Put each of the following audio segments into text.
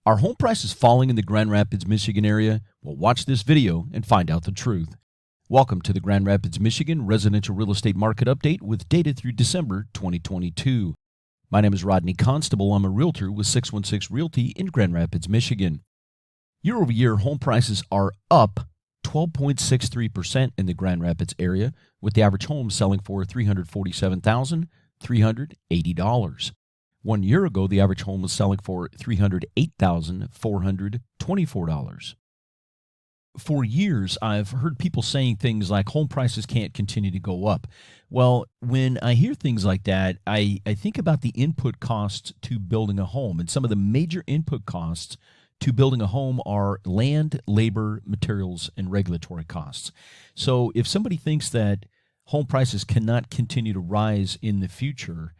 Are home prices falling in the Grand Rapids, Michigan area? Well, watch this video and find out the truth. Welcome to the Grand Rapids, Michigan Residential Real Estate Market Update with data through December 2022. My name is Rodney Constable. I'm a realtor with 616 Realty in Grand Rapids, Michigan. Year over year, home prices are up 12.63% in the Grand Rapids area, with the average home selling for $347,380. 1 year ago, the average home was selling for $308,424. For years, I've heard people saying things like home prices can't continue to go up. Well, when I hear things like that, I think about the input costs to building a home. And some of the major input costs to building a home are land, labor, materials, and regulatory costs. So if somebody thinks that home prices cannot continue to rise in the future,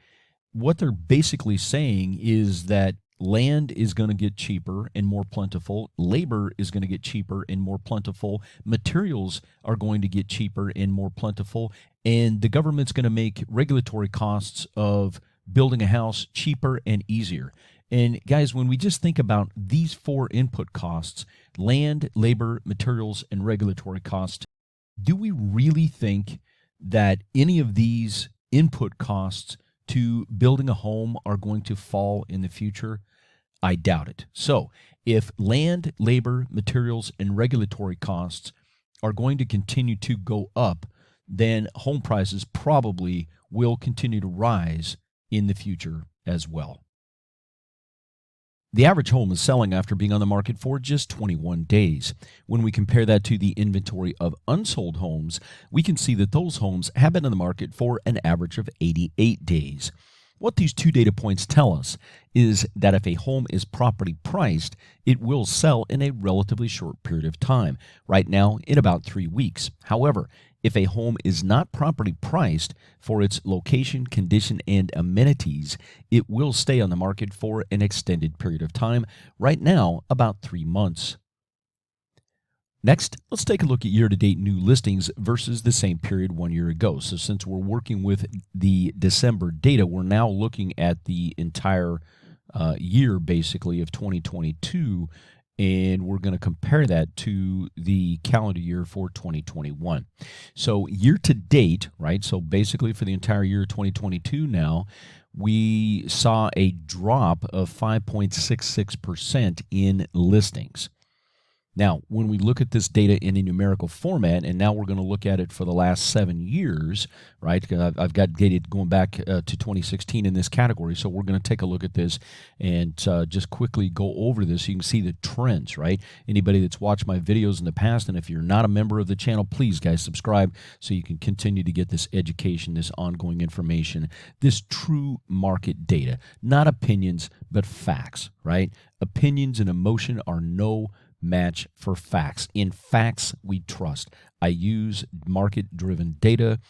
what they're basically saying is that land is going to get cheaper and more plentiful. Labor is going to get cheaper and more plentiful. Materials are going to get cheaper and more plentiful. And the government's going to make regulatory costs of building a house cheaper and easier. And guys, when we just think about these four input costs, land, labor, materials, and regulatory costs, do we really think that any of these input costs to building a home are going to fall in the future? I doubt it. So if land, labor, materials, and regulatory costs are going to continue to go up, then home prices probably will continue to rise in the future as well. The average home is selling after being on the market for just 21 days. When we compare that to the inventory of unsold homes, we can see that those homes have been on the market for an average of 88 days. What these two data points tell us is that if a home is properly priced, it will sell in a relatively short period of time, right now in about 3 weeks. However, if a home is not properly priced for its location, condition, and amenities, it will stay on the market for an extended period of time, right now about 3 months. Next, let's take a look at year-to-date new listings versus the same period 1 year ago. So since we're working with the December data, we're now looking at the entire year, basically, of 2022, and we're going to compare that to the calendar year for 2021. So year-to-date, right, so basically for the entire year of 2022 now, we saw a drop of 5.66% in listings. Now, when we look at this data in a numerical format, and now we're going to look at it for the last 7 years, right? I've got data going back to 2016 in this category, so we're going to take a look at this and just quickly go over this so you can see the trends, right? Anybody that's watched my videos in the past, and if you're not a member of the channel, please, guys, subscribe so you can continue to get this education, this ongoing information, this true market data, not opinions, but facts, right? Opinions and emotion are no match for facts. In facts, we trust. I use market-driven data.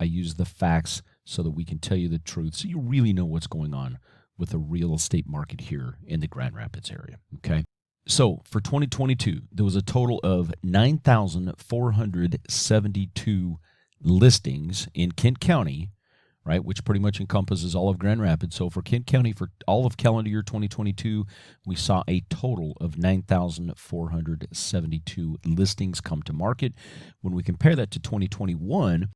I use the facts so that we can tell you the truth, so you really know what's going on with the real estate market here in the Grand Rapids area, okay? So for 2022, there was a total of 9,472 listings in Kent County, right, which pretty much encompasses all of Grand Rapids. So for Kent County, for all of calendar year 2022, we saw a total of 9,472 listings come to market. When we compare that to 2021,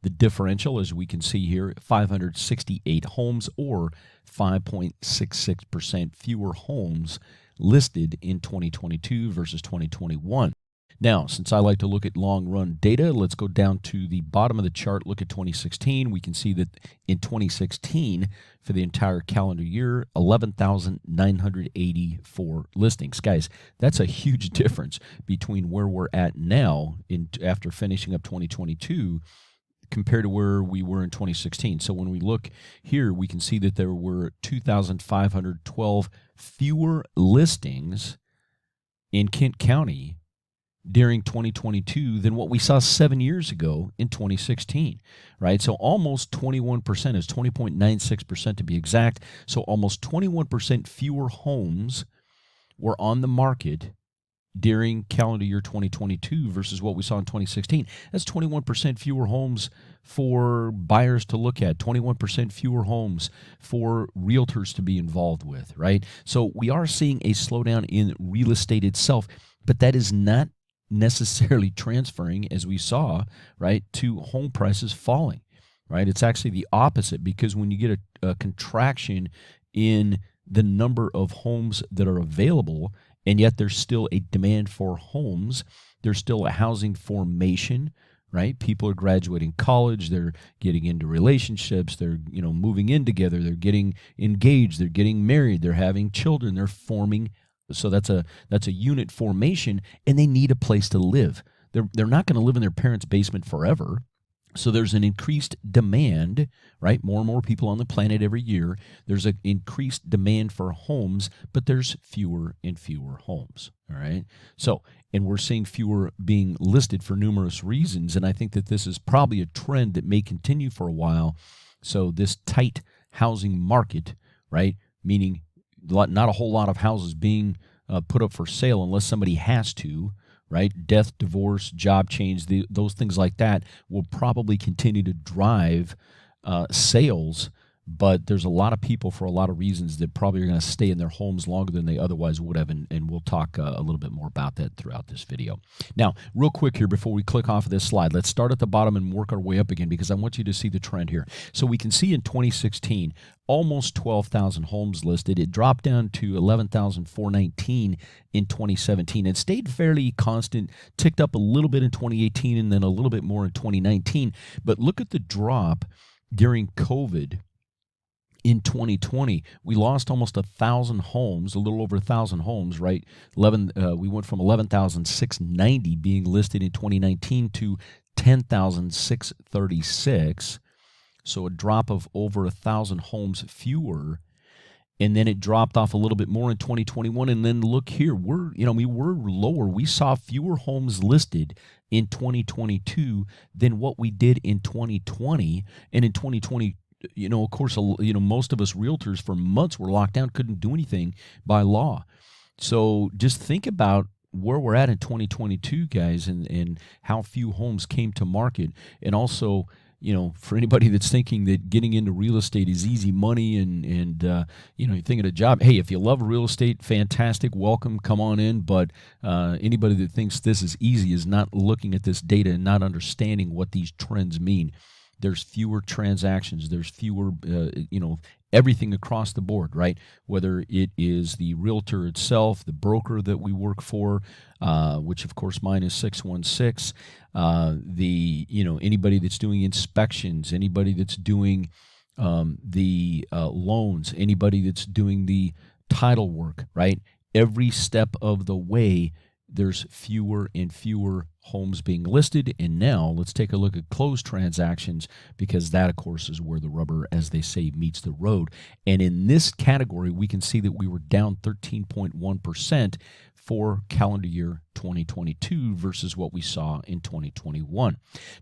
the differential, as we can see here, 568 homes, or 5.66% fewer homes listed in 2022 versus 2021. Now, since I like to look at long-run data, let's go down to the bottom of the chart, look at 2016. We can see that in 2016, for the entire calendar year, 11,984 listings. Guys, that's a huge difference between where we're at now after finishing up 2022 compared to where we were in 2016. So when we look here, we can see that there were 2,512 fewer listings in Kent County during 2022 than what we saw 7 years ago in 2016, right? So almost 21%, is 20.96% to be exact. So almost 21% fewer homes were on the market during calendar year 2022 versus what we saw in 2016. That's 21% fewer homes for buyers to look at, 21% fewer homes for realtors to be involved with, right? So we are seeing a slowdown in real estate itself, but that is not necessarily transferring, as we saw, right, to home prices falling, right? It's actually the opposite, because when you get a contraction in the number of homes that are available, and yet there's still a demand for homes, there's still a housing formation, right? People are graduating college, they're getting into relationships, they're moving in together, they're getting engaged, they're getting married, they're having children, they're forming. So that's a unit formation, and they need a place to live. They're not going to live in their parents' basement forever. So there's an increased demand, right? More and more people on the planet every year. There's an increased demand for homes, but there's fewer and fewer homes, all right? So, and we're seeing fewer being listed for numerous reasons, and I think that this is probably a trend that may continue for a while. So this tight housing market, right, meaning not a whole lot of houses being put up for sale unless somebody has to, right? Death, divorce, job change, those things like that will probably continue to drive sales. But there's a lot of people, for a lot of reasons, that probably are going to stay in their homes longer than they otherwise would have, and we'll talk a little bit more about that throughout this video. Now, real quick here before we click off of this slide, let's start at the bottom and work our way up again, because I want you to see the trend here. So we can see in 2016, almost 12,000 homes listed. It dropped down to 11,419 in 2017 and stayed fairly constant, ticked up a little bit in 2018 and then a little bit more in 2019. But look at the drop during COVID. In 2020, we lost almost 1,000 homes, a little over 1,000 homes, right? We went from 11,690 being listed in 2019 to 10,636. So a drop of over 1,000 homes fewer. And then it dropped off a little bit more in 2021. And then look here, we're lower. We saw fewer homes listed in 2022 than what we did in 2020. And in 2020, of course, most of us realtors for months were locked down, couldn't do anything by law. So just think about where we're at in 2022, guys, and how few homes came to market. And also, for anybody that's thinking that getting into real estate is easy money and you're thinking a job, hey, if you love real estate, fantastic, welcome, come on in. But anybody that thinks this is easy is not looking at this data and not understanding what these trends mean. There's fewer transactions. There's fewer, everything across the board, right? Whether it is the realtor itself, the broker that we work for, which of course mine is 616. Anybody that's doing inspections, anybody that's doing the loans, anybody that's doing the title work, right? Every step of the way, there's fewer and fewer homes being listed. And now let's take a look at closed transactions, because that, of course, is where the rubber, as they say, meets the road. And in this category, we can see that we were down 13.1% for calendar year 2022 versus what we saw in 2021.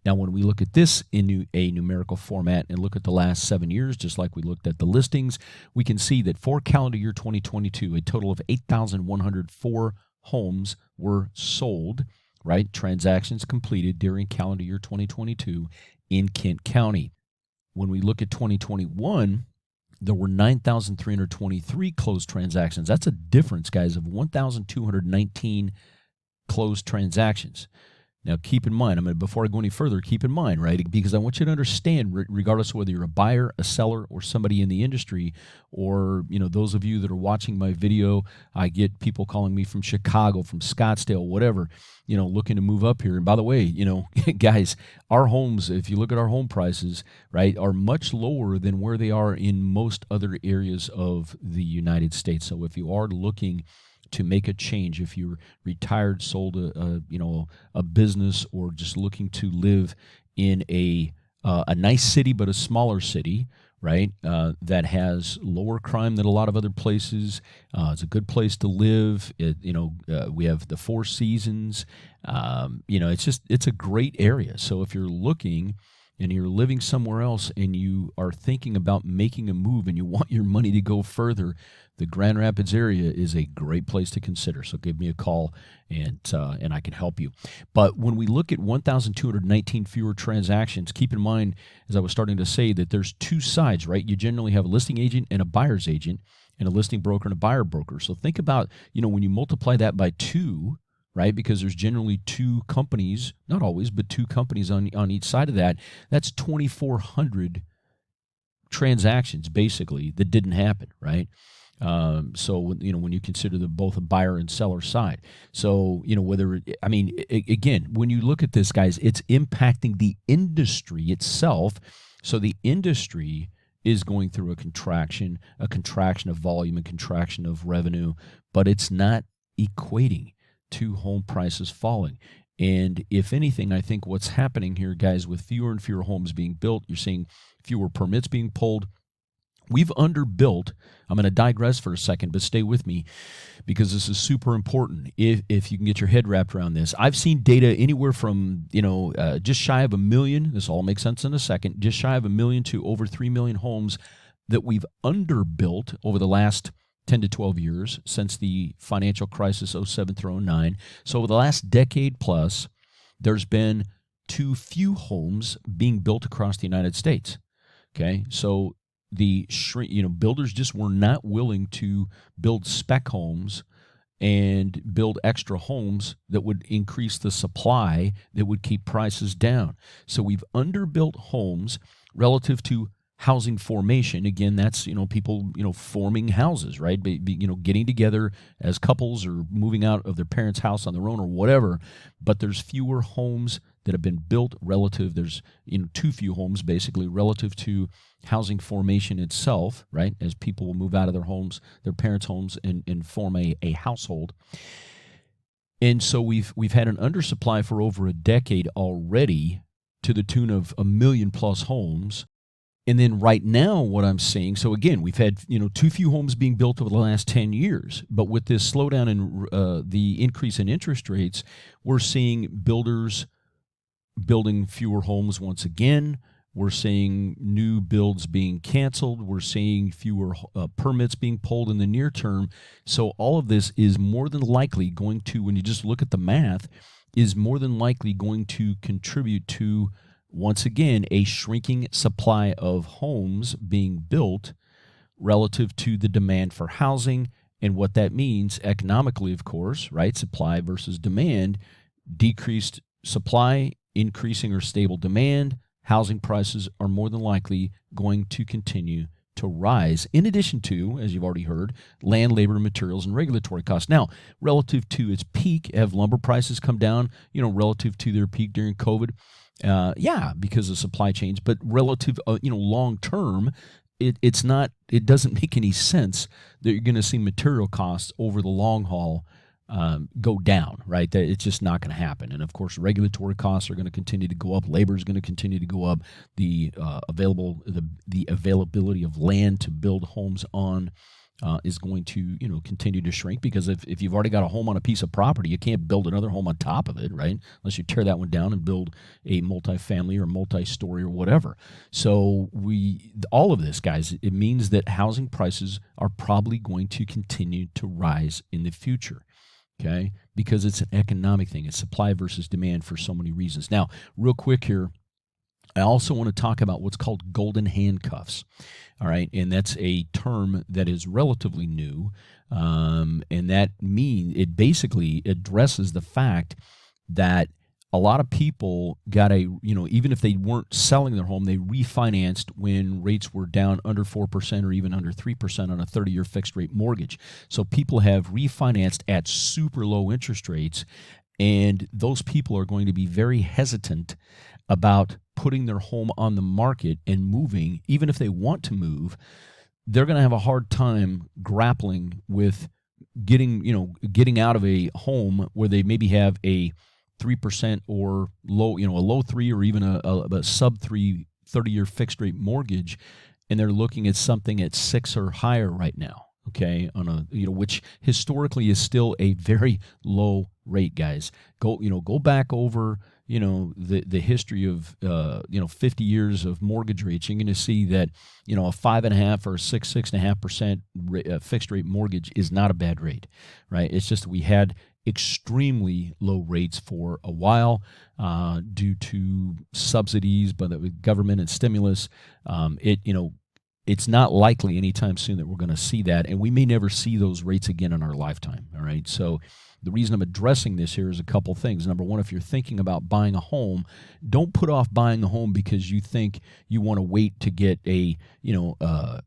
Now, when we look at this in a numerical format and look at the last 7 years, just like we looked at the listings, we can see that for calendar year 2022, a total of 8,104 homes were sold, right? Transactions completed during calendar year 2022 in Kent County. When we look at 2021, there were 9,323 closed transactions. That's a difference, guys, of 1,219 closed transactions. Now, keep in mind, before I go any further, keep in mind, right, because I want you to understand, regardless of whether you're a buyer, a seller, or somebody in the industry, or, those of you that are watching my video, I get people calling me from Chicago, from Scottsdale, whatever, looking to move up here. And by the way, guys, our homes, if you look at our home prices, right, are much lower than where they are in most other areas of the United States. So if you are looking to make a change, if you're retired, sold a business, or just looking to live in a nice city but a smaller city, right, that has lower crime than a lot of other places, it's a good place to live. We have the Four Seasons. It's a great area. So if you're looking and you're living somewhere else and you are thinking about making a move and you want your money to go further, the Grand Rapids area is a great place to consider. So give me a call and I can help you. But when we look at 1,219 fewer transactions, keep in mind, as I was starting to say, that there's two sides, right? You generally have a listing agent and a buyer's agent, and a listing broker and a buyer broker. So think about, when you multiply that by two, right? Because there's generally two companies, not always, but two companies on each side of that. That's 2,400 transactions basically that didn't happen, right? So when you consider both a buyer and seller side, so again, when you look at this, guys, it's impacting the industry itself. So the industry is going through a contraction of volume, and contraction of revenue, but it's not equating to home prices falling. And if anything, I think what's happening here, guys, with fewer and fewer homes being built, you're seeing fewer permits being pulled. We've underbuilt. I'm going to digress for a second, but stay with me because this is super important if you can get your head wrapped around this. I've seen data anywhere from, just shy of 1 million. This all makes sense in a second. Just shy of 1 million to over 3 million homes that we've underbuilt over the last 10 to 12 years since the financial crisis 07 through 09. So over the last decade plus, there's been too few homes being built across the United States. Okay, so builders just were not willing to build spec homes and build extra homes that would increase the supply, that would keep prices down. So we've underbuilt homes relative to housing formation. Again, that's, people, forming houses, right? Getting together as couples or moving out of their parents' house on their own or whatever. But there's fewer homes that have been built relative. There's, too few homes basically relative to housing formation itself, right? As people will move out of their homes, their parents' homes, and form a household. And so we've had an undersupply for over a decade already, to the tune of 1 million plus homes. And then right now what I'm seeing, so again, we've had, too few homes being built over the last 10 years. But with this slowdown in the increase in interest rates, we're seeing builders building fewer homes once again. We're seeing new builds being canceled. We're seeing fewer permits being pulled in the near term. So all of this is more than likely going to, when you just look at the math, is more than likely going to contribute to, once again, a shrinking supply of homes being built relative to the demand for housing. And what that means economically, of course, right? Supply versus demand, decreased supply, increasing or stable demand. Housing prices are more than likely going to continue to rise, in addition to, as you've already heard, land, labor, materials, and regulatory costs. Now, relative to its peak, have lumber prices come down, relative to their peak during COVID? Yeah, because of supply chains, but relative, long term, it doesn't make any sense that you're going to see material costs over the long haul go down, right? That it's just not going to happen. And of course, regulatory costs are going to continue to go up. Labor is going to continue to go up. The availability of land to build homes on is going to continue to shrink, because if you've already got a home on a piece of property, you can't build another home on top of it, right? Unless you tear that one down and build a multifamily or multi-story or whatever. So all of this, guys, it means that housing prices are probably going to continue to rise in the future. Okay, because it's an economic thing. It's supply versus demand for so many reasons. Now, real quick here, I also want to talk about what's called golden handcuffs. All right, and that's a term that is relatively new, and that it basically addresses the fact that a lot of people got even if they weren't selling their home, they refinanced when rates were down under 4% or even under 3% on a 30-year fixed rate mortgage. So people have refinanced at super low interest rates, and those people are going to be very hesitant about putting their home on the market and moving. Even if they want to move, they're going to have a hard time grappling with getting out of a home where they maybe have a 3% or low, a low 3 or even a sub 3 30-year fixed rate mortgage, and they're looking at something at 6 or higher right now. Okay, on a which historically is still a very low rate, guys. Go back over the history of 50 years of mortgage rates, you're going to see that a 5.5 or a 6.5% fixed rate mortgage is not a bad rate, right? It's just that we had extremely low rates for a while due to subsidies by the government and stimulus. It's not likely anytime soon that we're going to see that, and we may never see those rates again in our lifetime. All right, so the reason I'm addressing this here is a couple things. Number one, if you're thinking about buying a home, don't put off buying a home because you think you want to wait to get a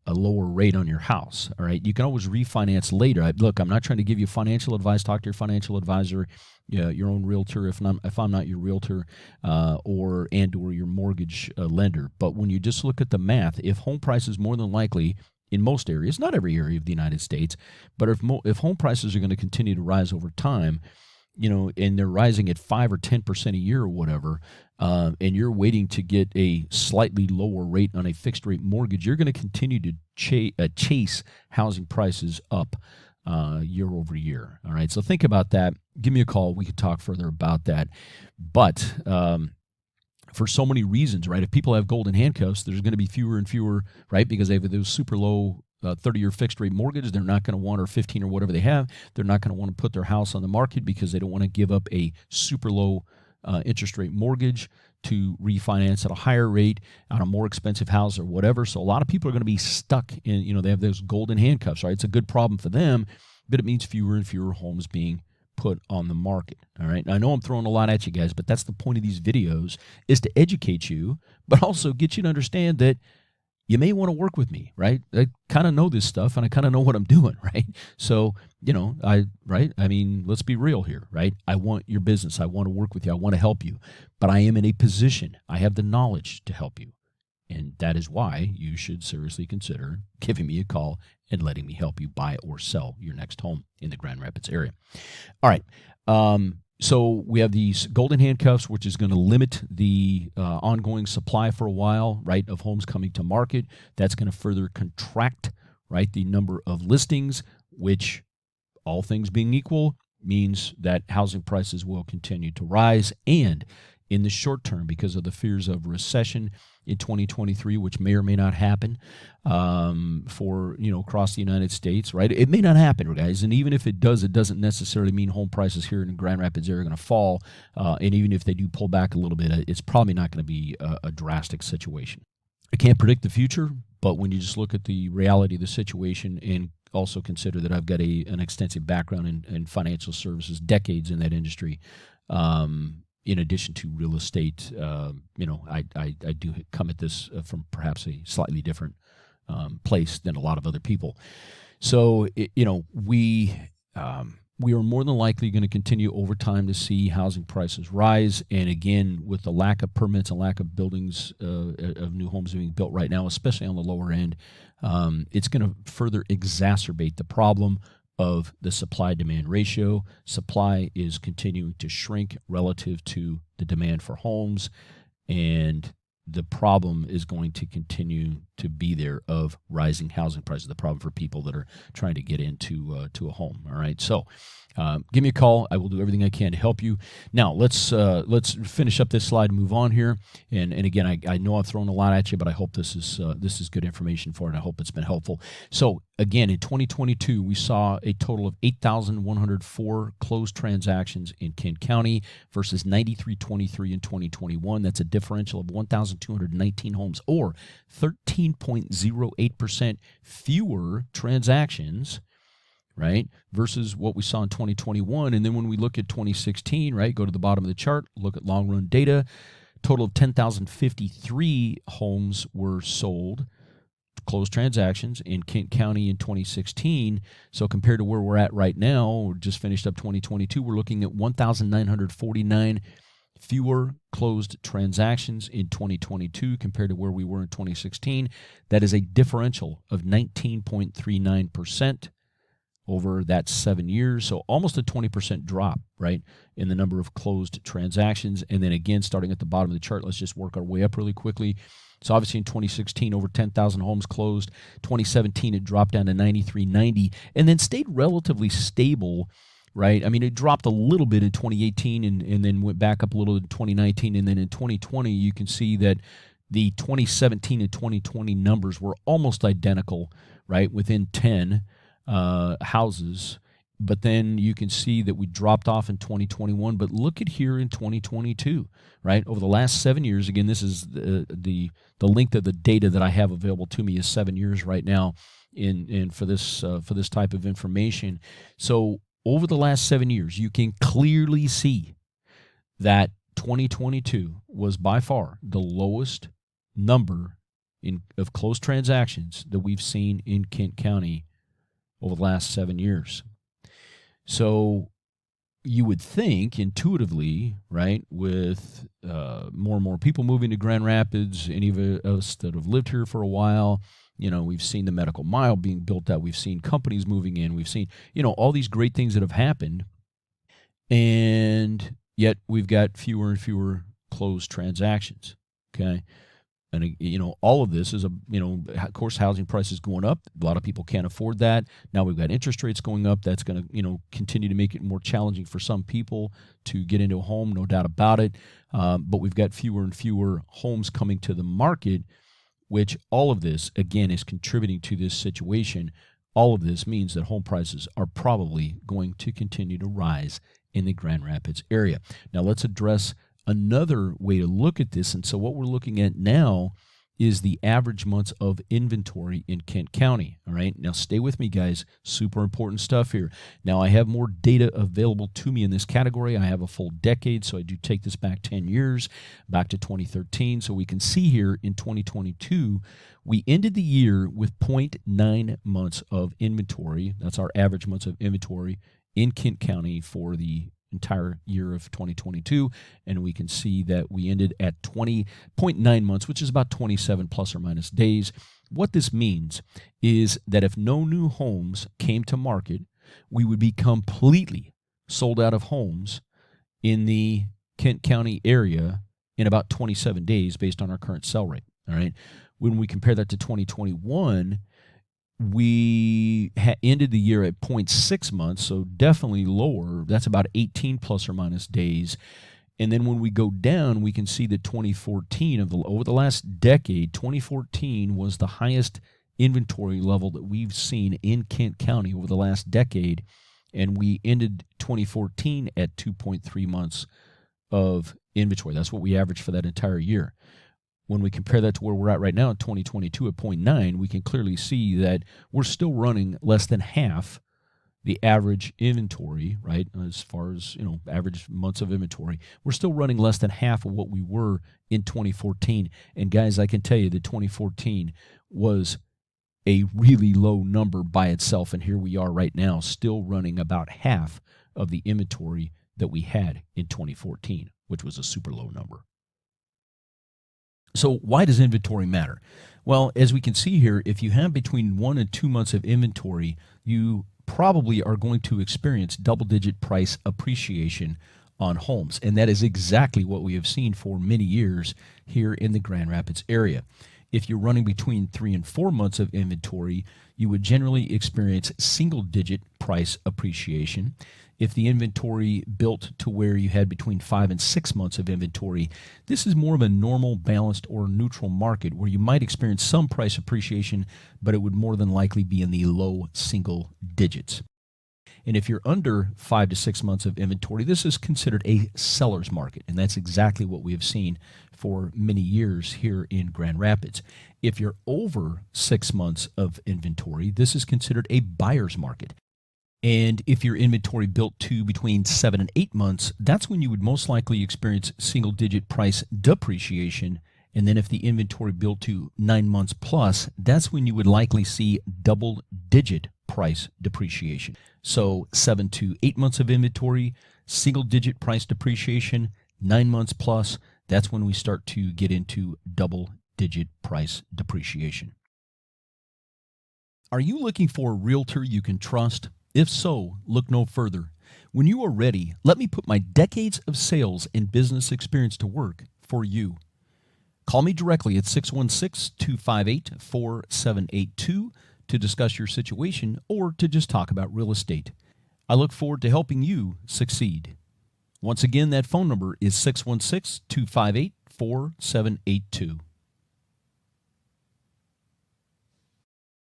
lower rate on your house. All right, you can always refinance later. Look, I'm not trying to give you financial advice. Talk to your financial advisor, your own realtor, if I'm not your realtor, or your mortgage lender. But when you just look at the math, if home prices more than likely in most areas, not every area of the United States, but if home prices are going to continue to rise over time, and they're rising at 5 or 10% a year or whatever, and you're waiting to get a slightly lower rate on a fixed rate mortgage, you're going to continue to chase housing prices up year over year. All right, so think about that. Give me a call. We could talk further about that. But for so many reasons, right? If people have golden handcuffs, there's going to be fewer and fewer, right? Because they have those super low 30-year fixed rate mortgage. They're not going to want, or 15 or whatever they have, they're not going to want to put their house on the market because they don't want to give up a super low interest rate mortgage to refinance at a higher rate on a more expensive house or whatever. So a lot of people are going to be stuck in, they have those golden handcuffs, right? It's a good problem for them, but it means fewer and fewer homes being put on the market. All right. Now, I know I'm throwing a lot at you guys, but that's the point of these videos, is to educate you, but also get you to understand that you may want to work with me, right? I kind of know this stuff and I kind of know what I'm doing, right? So, let's be real here, right? I want your business. I want to work with you. I want to help you, but I am in a position. I have the knowledge to help you. And that is why you should seriously consider giving me a call and letting me help you buy or sell your next home in the Grand Rapids area. All right. So we have these golden handcuffs, which is going to limit the ongoing supply for a while, right, of homes coming to market. That's going to further contract, right, the number of listings, which, all things being equal, means that housing prices will continue to rise. And in the short term, because of the fears of recession in 2023, which may or may not happen for, across the United States, right? It may not happen, guys. And even if it does, it doesn't necessarily mean home prices here in the Grand Rapids area are going to fall. And even if they do pull back a little bit, it's probably not going to be a drastic situation. I can't predict the future, but when you just look at the reality of the situation and also consider that I've got an extensive background in financial services, decades in that industry, in addition to real estate, I do come at this from perhaps a slightly different place than a lot of other people. So, we are more than likely going to continue over time to see housing prices rise. And again, with the lack of permits and lack of buildings of new homes being built right now, especially on the lower end, it's going to further exacerbate the problem of the supply-demand ratio. Supply is continuing to shrink relative to the demand for homes, and the problem is going to continue to be there of rising housing prices, the problem for people that are trying to get into to a home. All right, so give me a call. I will do everything I can to help you. Now, let's finish up this slide and move on here. And again, I know I've thrown a lot at you, but I hope this is good information for it, and I hope it's been helpful. So again, in 2022, we saw a total of 8,104 closed transactions in Kent County versus 9,323 in 2021. That's a differential of 1,219 homes, or 13.08% fewer transactions, right, versus what we saw in 2021. And then when we look at 2016, right, go to the bottom of the chart, look at long-run data, total of 10,053 homes were sold, closed transactions in Kent County in 2016. So compared to where we're at right now, we just finished up 2022, we're looking at 1,949 fewer closed transactions in 2022 compared to where we were in 2016. That is a differential of 19.39%. over that 7 years. So almost a 20% drop, right, in the number of closed transactions. And then again, starting at the bottom of the chart, let's just work our way up really quickly. So obviously in 2016, over 10,000 homes closed. 2017, it dropped down to 9,390 and then stayed relatively stable right? I mean, it dropped a little bit in 2018 and then went back up a little in 2019. And then in 2020, you can see that the 2017 and 2020 numbers were almost identical, right, within 10 houses. But then you can see that we dropped off in 2021. But look at here in 2022, right? Over the last 7 years, again, this is the length of the data that I have available to me is 7 years right now in for this type of information. So over the last 7 years, you can clearly see that 2022 was by far the lowest number of closed transactions that we've seen in Kent County over the last 7 years. So you would think intuitively, right, with more and more people moving to Grand Rapids, any of us that have lived here for a while, we've seen the medical mile being built out. We've seen companies moving in. We've seen, all these great things that have happened. And yet we've got fewer and fewer closed transactions, okay? And, all of this is, of course, housing prices going up. A lot of people can't afford that. Now we've got interest rates going up. That's going to, continue to make it more challenging for some people to get into a home, no doubt about it. But we've got fewer and fewer homes coming to the market, which all of this, again, is contributing to this situation. All of this means that home prices are probably going to continue to rise in the Grand Rapids area. Now let's address another way to look at this. And so what we're looking at now is the average months of inventory in Kent County. All right. Now stay with me, guys. Super important stuff here. Now I have more data available to me in this category. I have a full decade, so I do take this back 10 years, back to 2013. So we can see here in 2022, we ended the year with 0.9 months of inventory. That's our average months of inventory in Kent County for the entire year of 2022, and we can see that we ended at 20.9 months, which is about 27 plus or minus days. What this means is that if no new homes came to market, we would be completely sold out of homes in the Kent County area in about 27 days based on our current sell rate. All right. When we compare that to 2021, we ended the year at 0.6 months, so definitely lower. That's about 18 plus or minus days. And then when we go down, we can see that 2014, over the last decade, 2014 was the highest inventory level that we've seen in Kent County over the last decade. And we ended 2014 at 2.3 months of inventory. That's what we averaged for that entire year. When we compare that to where we're at right now in 2022 at 0.9, we can clearly see that we're still running less than half the average inventory, right? As far as, average months of inventory, we're still running less than half of what we were in 2014. And guys, I can tell you that 2014 was a really low number by itself. And here we are right now, still running about half of the inventory that we had in 2014, which was a super low number. So why does inventory matter? Well, as we can see here, if you have between 1 and 2 months of inventory, you probably are going to experience double-digit price appreciation on homes. And that is exactly what we have seen for many years here in the Grand Rapids area. If you're running between 3 and 4 months of inventory, you would generally experience single-digit price appreciation. If the inventory built to where you had between 5 and 6 months of inventory, this is more of a normal, balanced, or neutral market where you might experience some price appreciation, but it would more than likely be in the low single digits. And if you're under 5 to 6 months of inventory, this is considered a seller's market, and that's exactly what we have seen for many years here in Grand Rapids. If you're over 6 months of inventory, this is considered a buyer's market. And if your inventory built to between 7 and 8 months, that's when you would most likely experience single-digit price depreciation. And then if the inventory built to 9 months plus, that's when you would likely see double-digit price depreciation. So 7 to 8 months of inventory, single-digit price depreciation, 9 months plus, that's when we start to get into double-digit price depreciation. Are you looking for a realtor you can trust? If so, look no further. When you are ready, let me put my decades of sales and business experience to work for you. Call me directly at 616-258-4782 to discuss your situation or to just talk about real estate. I look forward to helping you succeed. Once again, that phone number is 616-258-4782.